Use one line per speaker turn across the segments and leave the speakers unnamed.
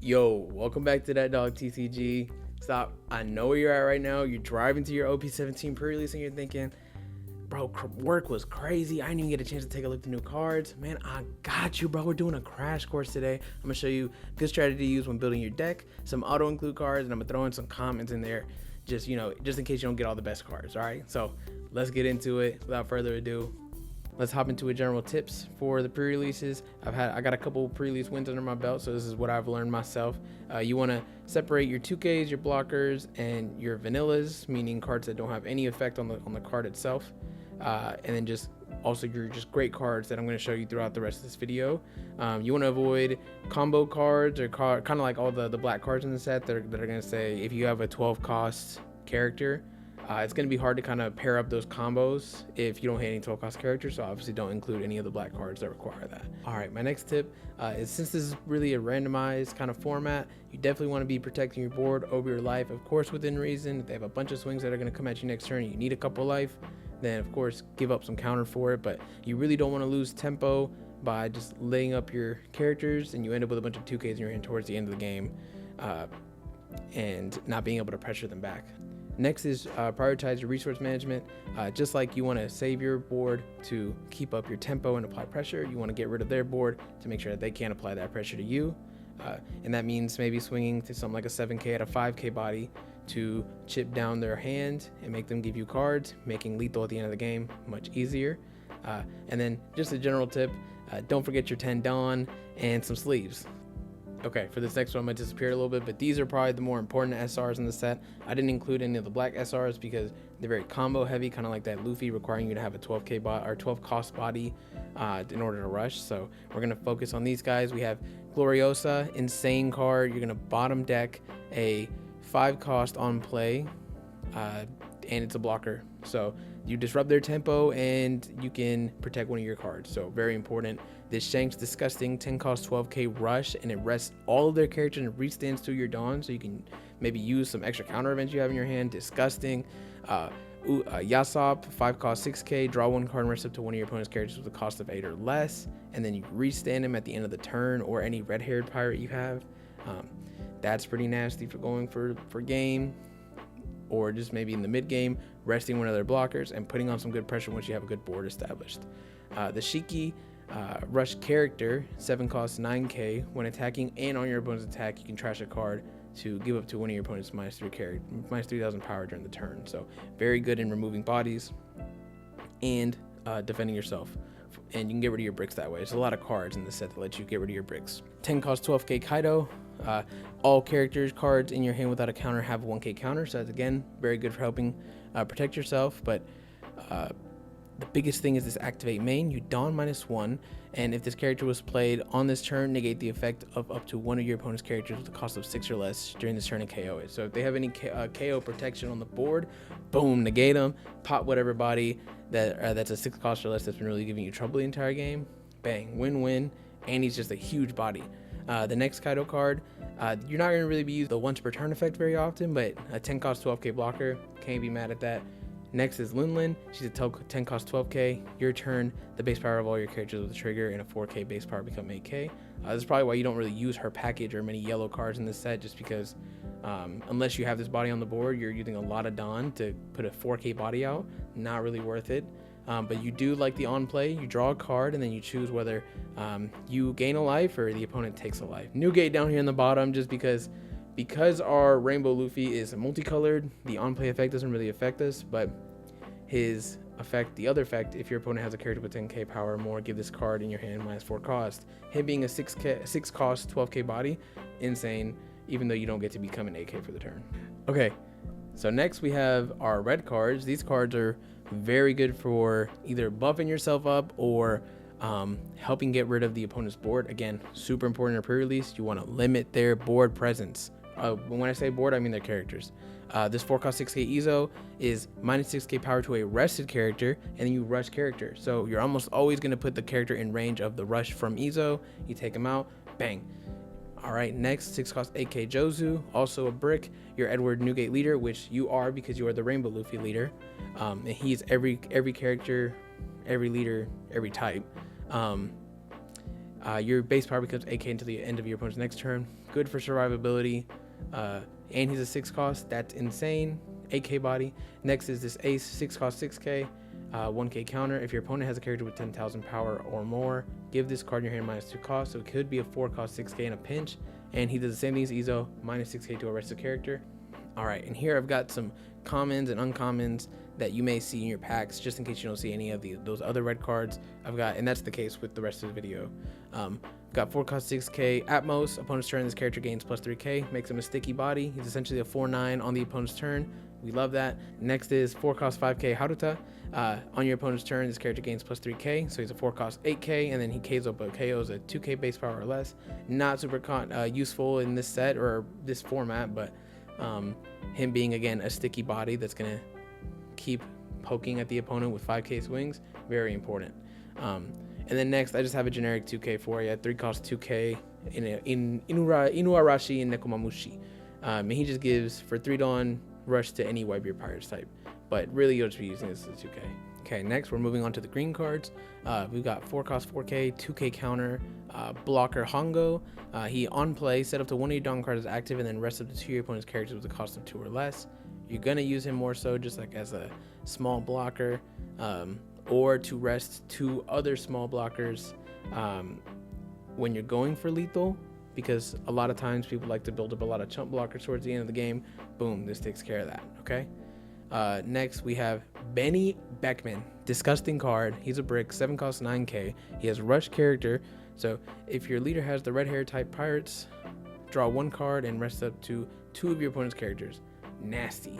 Yo, welcome back to D.atDawgTCG. Stop. I know where you're at right now. You're driving to your OP17 Pre-release and you're thinking, bro, work was crazy. I didn't even get a chance to take a look at the new cards. Man, I got you, bro. We're doing a crash course today. I'm going to show you good strategy to use when building your deck, some auto-include cards, and I'm going to throw in some comments in there just in case you don't get all the best cards, all right? So let's get into it. Without further ado, let's hop into general tips for the pre-releases. I got a couple pre-release wins under my belt, so this is what I've learned myself. You want to separate your 2Ks, your blockers, and your vanillas, meaning cards that don't have any effect on the card itself, and then just also your great cards that I'm going to show you throughout the rest of this video. You want to avoid combo cards or kind of like all the black cards in the set that are going to say if you have a 12 cost character, it's going to be hard to kind of pair up those combos if you don't hit any 12 cost characters, so obviously don't include any of the black cards that require that. All right, my next tip is, since this is really a randomized kind of format, you definitely want to be protecting your board over your life, of course within reason. If they have a bunch of swings that are going to come at you next turn, you need a couple life, then of course give up some counter for it, but you really don't want to lose tempo by just laying up your characters and you end up with a bunch of 2Ks in your hand towards the end of the game and not being able to pressure them back. Next is prioritize your resource management. Just like you want to save your board to keep up your tempo and apply pressure, you want to get rid of their board to make sure that they can't apply that pressure to you. And that means maybe swinging to something like a 7K at a 5K body to chip down their hand and make them give you cards, making lethal at the end of the game much easier. And then just a general tip, don't forget your 10 Dawn and some sleeves. Okay, for this next one, I'm going to disappear a little bit, but these are probably the more important SRs in the set. I didn't include any of the black SRs because they're very combo heavy, kind of like that Luffy, requiring you to have a 12K or 12 cost body in order to rush. So we're going to focus on these guys. We have Gloriosa, insane card. You're going to bottom deck a 5 cost on play, and it's a blocker. So you disrupt their tempo and you can protect one of your cards. So very important. This Shank's disgusting 10 cost 12K rush, and it rests all of their characters and restands through your Dawn, so you can maybe use some extra counter events you have in your hand. Disgusting. Yasop 5 cost 6K, draw 1 card and rest up to one of your opponent's characters with a cost of 8 or less, and then you restand him at the end of the turn, or any red-haired pirate you have. That's pretty nasty for going for game, or just maybe in the mid game, resting one of their blockers and putting on some good pressure once you have a good board established. The Shiki rush character, 7 cost 9K. When attacking and on your opponent's attack, you can trash a card to give up to one of your opponent's minus 3,000 power during the turn. So very good in removing bodies and defending yourself. And you can get rid of your bricks that way. There's a lot of cards in the set that let you get rid of your bricks. 10 cost 12K Kaido. All characters cards in your hand without a counter have 1K counter, so that's again very good for helping protect yourself. But the biggest thing is this activate main. You Dawn -1, and if this character was played on this turn, negate the effect of up to one of your opponent's characters with a cost of 6 or less during this turn and KO it. So if they have any KO protection on the board, boom, negate them, pop whatever body that's a 6 cost or less that's been really giving you trouble the entire game. Bang, win-win, and he's just a huge body. The next Kaido card, you're not going to really be using the once per turn effect very often, but a 10 cost 12K blocker, can't be mad at that. Next is Linlin. She's a 10 cost 12K. Your turn, the base power of all your characters with a trigger and a 4K base power become 8K. This is probably why you don't really use her package or many yellow cards in this set, just because unless you have this body on the board, you're using a lot of Dawn to put a 4K body out. Not really worth it. But you do like the on play. You draw a card and then you choose whether you gain a life or the opponent takes a life. Newgate down here in the bottom, just because our Rainbow Luffy is multicolored, the on play effect doesn't really affect us, but his effect, the other effect, if your opponent has a character with 10K power or more, give this card in your hand -4 cost. Him being a 6 cost 12K body, insane, even though you don't get to become an 8K for the turn. Okay, so next we have our red cards. These cards are very good for either buffing yourself up or helping get rid of the opponent's board. Again, super important in pre-release. You want to limit their board presence. When I say board, I mean their characters. This 4 cost 6K Izo is -6K power to a rested character, and then you rush character. So you're almost always going to put the character in range of the rush from Izo. You take him out, bang. All right, next 6 cost 8K Jozu, also a brick. Your Edward Newgate leader, which you are because you are the Rainbow Luffy leader, and he's every character, every leader, every type. Your base power becomes 8k until the end of your opponent's next turn. Good for survivability. And he's a 6 cost. That's insane. 8k body. Next is this ace, 6 cost 6k, 1k counter. If your opponent has a character with 10,000 power or more, give this card in your hand -2 cost. So it could be a 4 cost 6k in a pinch. And he does the same thing as Izo, -6k to arrest the character. All right, and here I've got some commons and uncommons that you may see in your packs, just in case you don't see any of those other red cards. I've got, and that's the case with the rest of the video. Got 4 cost 6k Atmos. Opponent's turn, this character gains +3k, makes him a sticky body. He's essentially a 4/9 on the opponent's turn. We love that. Next is 4 cost 5k Haruta. On your opponent's turn, this character gains +3k, so he's a 4 cost 8k, and then he KOs up KOs at 2k base power or less. Not super useful in this set or this format, but him being again a sticky body that's gonna keep poking at the opponent with 5k swings, very important. And then next, I just have a generic 2k for you, 3 cost 2k in Inuarashi and Nekomamushi. And he just gives for 3 Dawn rush to any Wipe Your Pirates type, but really you'll just be using this as 2k. Okay, next we're moving on to the green cards. We've got 4 cost 4k, 2k counter, blocker Hongo. He on play, set up to 1 of your Dawn cards as active, and then rest up to 2 of your opponent's characters with a cost of 2 or less. You're gonna use him more so just like as a small blocker, or to rest 2 other small blockers when you're going for lethal, because a lot of times people like to build up a lot of chump blockers towards the end of the game. Boom, this takes care of that. Okay. Next we have Benny Beckman, disgusting card. He's a brick, 7 cost 9k. He has rush character, so if your leader has the red hair type pirates, draw 1 card and rest up to 2 of your opponent's characters. Nasty.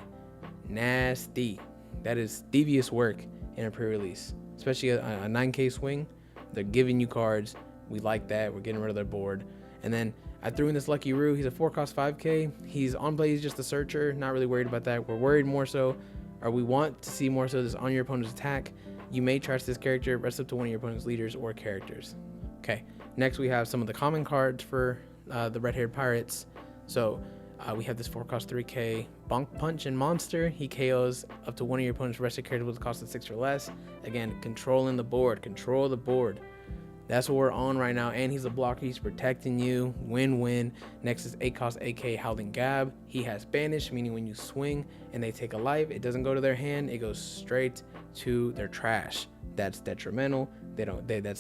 That is devious work in a pre-release, especially a 9k swing. They're giving you cards. We like that. We're getting rid of their board. And then I threw in this Lucky Roo. He's a 4 cost 5k. He's on play. He's just a searcher. Not really worried about that. We're worried more so, or we want to see more so this on your opponent's attack. You may trash this character, rest up to 1 of your opponent's leaders or characters. Okay. Next we have some of the common cards for the red-haired pirates. So we have this 4 cost 3k Bonk Punch and Monster. He KOs up to 1 of your opponent's rested characters with a cost of 6 or less. Again, controlling the board. Control the board. That's what we're on right now. And he's a blocker. He's protecting you. Win-win. Next is 8 cost 8k Howling Gab. He has Banish, meaning when you swing and they take a life, it doesn't go to their hand. It goes straight to their trash. That's detrimental. That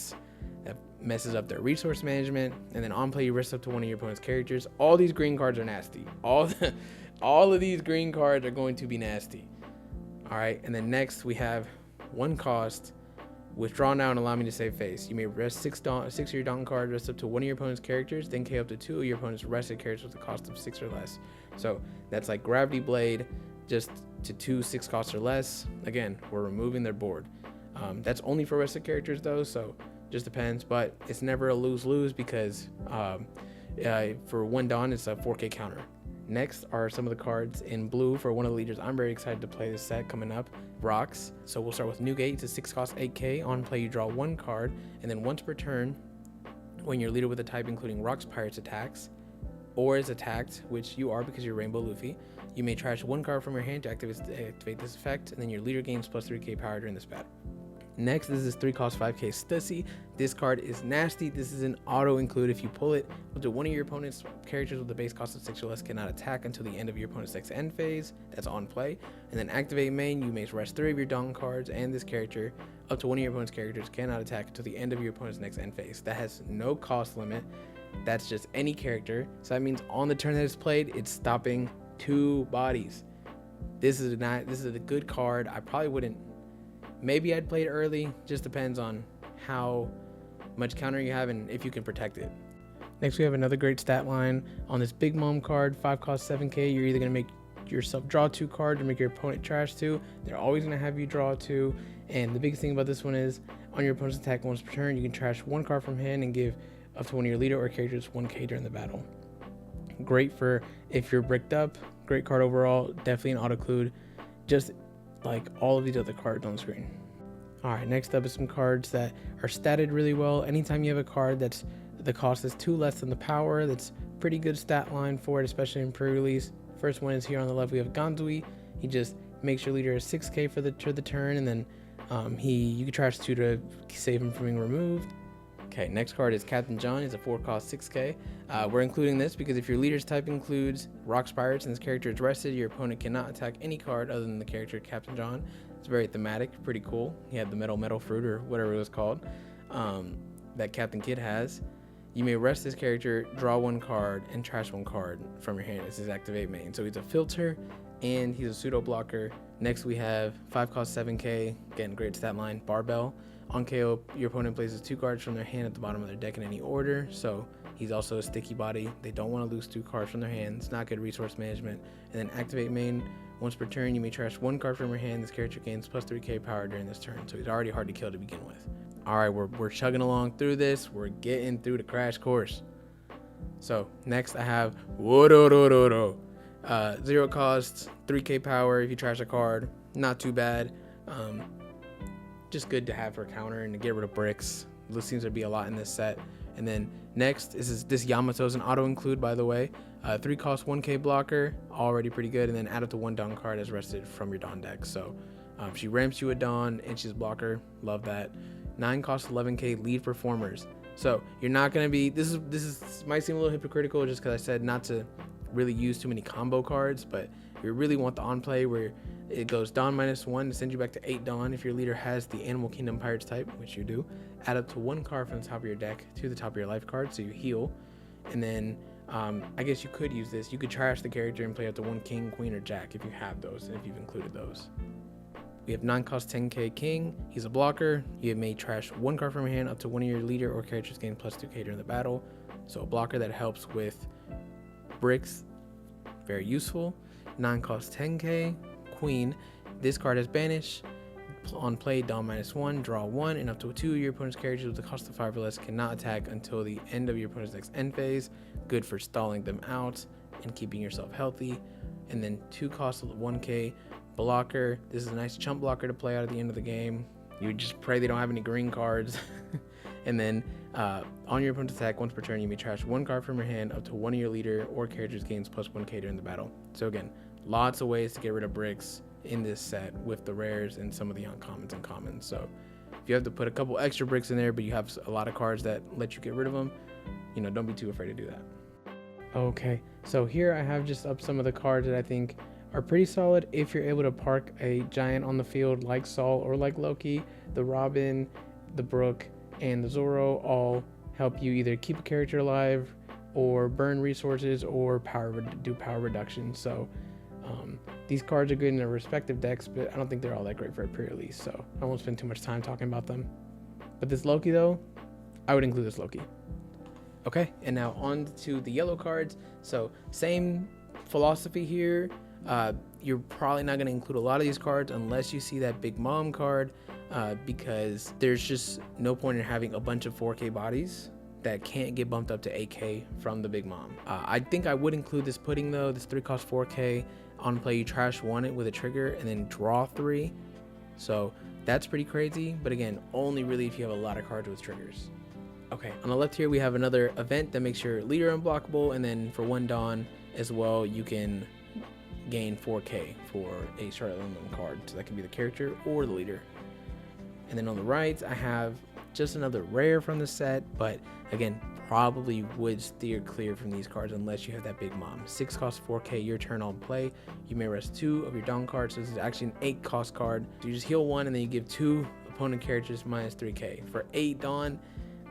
messes up their resource management. And then on play, you rest up to 1 of your opponent's characters. All these green cards are nasty. All of these green cards are going to be nasty. All right, and then next we have 1 cost, withdraw now and allow me to save face. You may rest 6 of your Dawn cards, rest up to 1 of your opponent's characters, then KO up to 2 of your opponent's rested characters with a cost of 6 or less. So that's like Gravity Blade, just to 2 6 costs or less. Again, we're removing their board. That's only for rested characters though, so just depends, but it's never a lose-lose because for 1 Dawn, it's a 4k counter. Next are some of the cards in blue for one of the leaders. I'm very excited to play this set coming up, Rocks. So we'll start with Newgate. It's a 6 cost 8k. On play, you draw 1 card, and then once per turn, when your leader with a type including Rocks Pirates attacks, or is attacked, which you are because you're Rainbow Luffy, you may trash 1 card from your hand to activate this effect, and then your leader gains +3k power during this battle. Next, this is 3 cost 5k Stussy. This card is nasty. This is an auto include. If you pull it, up to 1 of your opponent's characters with a base cost of 6 or less cannot attack until the end of your opponent's next end phase. That's on play. And then activate main, you may rest 3 of your Dawn cards, and this character up to 1 of your opponent's characters cannot attack until the end of your opponent's next end phase. That has no cost limit. That's just any character. So that means on the turn that it's played, it's stopping 2 bodies. This is a good card. I probably wouldn't. Maybe I'd play it early. Just depends on how much counter you have and if you can protect it. Next, we have another great stat line on this Big Mom card, 5 cost 7k. You're either going to make yourself draw 2 cards or make your opponent trash 2. They're always going to have you draw 2. And the biggest thing about this one is on your opponent's attack once per turn, you can trash 1 card from hand and give up to 1 of your leader or characters 1k during the battle. Great for if you're bricked up. Great card overall. Definitely an auto-clude. Just like all of these other cards on the screen. All right, next up is some cards that are statted really well. Anytime you have a card that's the cost is 2 less than the power, that's pretty good stat line for it, especially in pre-release. First one is here on the left. We have Ganzui. He just makes your leader a 6k for the turn, and then you can trash 2 to save him from being removed. Okay, next card is Captain John. It's a 4-cost 6K. We're including this because if your leader's type includes Rocks Pirates and this character is rested, your opponent cannot attack any card other than the character Captain John. It's very thematic, pretty cool. He had the metal fruit or whatever it was called that Captain Kidd has. You may rest this character, draw 1 card, and trash 1 card from your hand. It's his activate main. So he's a filter and he's a pseudo blocker. Next we have 5-cost 7K. Again, great stat line, Barbell. On KO, your opponent places 2 cards from their hand at the bottom of their deck in any order. So he's also a sticky body. They don't want to lose 2 cards from their hand. It's not good resource management. And then activate main. Once per turn, you may trash 1 card from your hand. This character gains plus 3K power during this turn. So he's already hard to kill to begin with. All right, we're chugging along through this. We're getting through the crash course. So next I have 0 cost, 3K power if you trash a card. Not too bad. Just good to have for counter and to get rid of bricks. This seems to be a lot in this set. And then next this Yamato's an auto include, by the way. 3-cost 1K blocker, already pretty good. And then add up to 1 Dawn card as rested from your Dawn deck. So she ramps you a Dawn and she's a blocker. Love that. 9-cost 11K lead performers. So you're not gonna be. This might seem a little hypocritical just because I said not to really use too many combo cards, but you really want the on play where it goes Dawn -1 to send you back to 8 Dawn if your leader has the Animal Kingdom Pirates type, which you do. Add up to 1 card from the top of your deck to the top of your life card, so you heal. And then I guess you could use this. You could trash the character and play up to 1 King, Queen, or Jack if you have those, and if you've included those. We have 9-cost 10K King. He's a blocker. You may trash 1 card from your hand up to 1 of your leader or characters gain plus 2K during the battle. So a blocker that helps with bricks, very useful. 9-cost 10K Queen. This card has banish. On play, Dawn -1, draw 1, and up to 2 of your opponent's characters with a cost of 5 or less cannot attack until the end of your opponent's next end phase. Good for stalling them out and keeping yourself healthy. And then 2 cost 1K blocker. This is a nice chump blocker to play out at the end of the game. You just pray they don't have any green cards. And then on your opponent's attack, once per turn, you may trash 1 card from your hand up to 1 of your leader or characters gains plus 1K during the battle. So again, lots of ways to get rid of bricks in this set with the rares and some of the uncommons and commons. So if you have to put a couple extra bricks in there, but you have a lot of cards that let you get rid of them, you know, don't be too afraid to do that. Okay, so here I have just up some of the cards that I think are pretty solid if you're able to park a giant on the field like Saul or like Loki. The Robin, the Brook, and the Zoro all help you either keep a character alive or burn resources or do power reduction. So these cards are good in their respective decks, but I don't think they're all that great for a pre-release, so I won't spend too much time talking about them. But this Loki though, I would include this Loki. Okay, and now on to the yellow cards. So same philosophy here. You're probably not going to include a lot of these cards unless you see that Big Mom card, because there's just no point in having a bunch of 4K bodies that can't get bumped up to 8K from the Big Mom. I think I would include this pudding though. This 3-cost 4K. On play, you trash 1 it with a trigger and then draw 3. So that's pretty crazy, but again, only really if you have a lot of cards with triggers. Okay, on the left here we have another event that makes your leader unblockable, and then for 1 Dawn as well, you can gain 4K for a Charlotte Lindblom card. So that can be the character or the leader. And then on the right, I have just another rare from the set, but again, probably would steer clear from these cards unless you have that Big Mom. 6-cost 4K, your turn on play. You may rest 2 of your Dawn cards. So this is actually an 8-cost card. So you just heal 1 and then you give 2 opponent characters minus 3K. For 8 Dawn,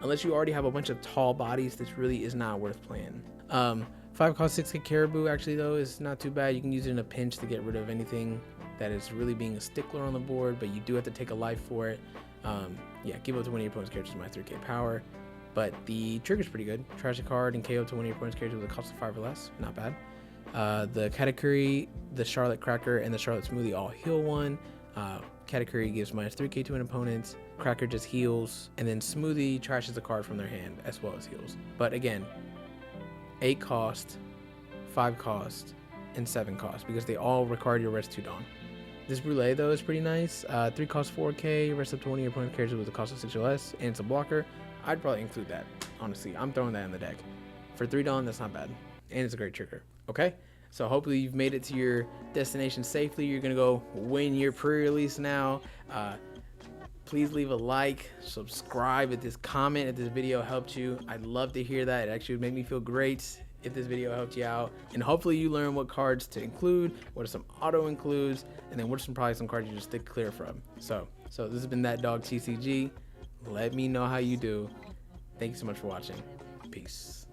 unless you already have a bunch of tall bodies, this really is not worth playing. 5-cost 6K Caribou actually though is not too bad. You can use it in a pinch to get rid of anything that is really being a stickler on the board, but you do have to take a life for it. Yeah, give up to 1 of your opponent's characters minus 3K power. But the trigger's pretty good. Trash a card and KO to 1 of your opponent's characters with a cost of 5 or less. Not bad. The Katakuri, the Charlotte Cracker, and the Charlotte Smoothie all heal 1. Katakuri gives minus 3K to an opponent. Cracker just heals. And then Smoothie trashes a card from their hand as well as heals. But again, 8 cost, 5 cost, and 7 cost because they all require your rest 2 Dawn. This Brûlée though is pretty nice. 3 cost 4K, rest up to 1 of your opponent's characters with a cost of 6 or less, and it's a blocker. I'd probably include that, honestly. I'm throwing that in the deck. For 3 Dawn, that's not bad. And it's a great trigger. Okay? So hopefully you've made it to your destination safely. You're going to go win your pre-release now. please leave a like, subscribe if this comment, if this video helped you. I'd love to hear that. It actually would make me feel great if this video helped you out. And hopefully you learn what cards to include, what are some auto includes, and then what are probably some cards you just stick clear from. So this has been D.atDawgTCG. Let me know how you do. Thank you so much for watching. Peace.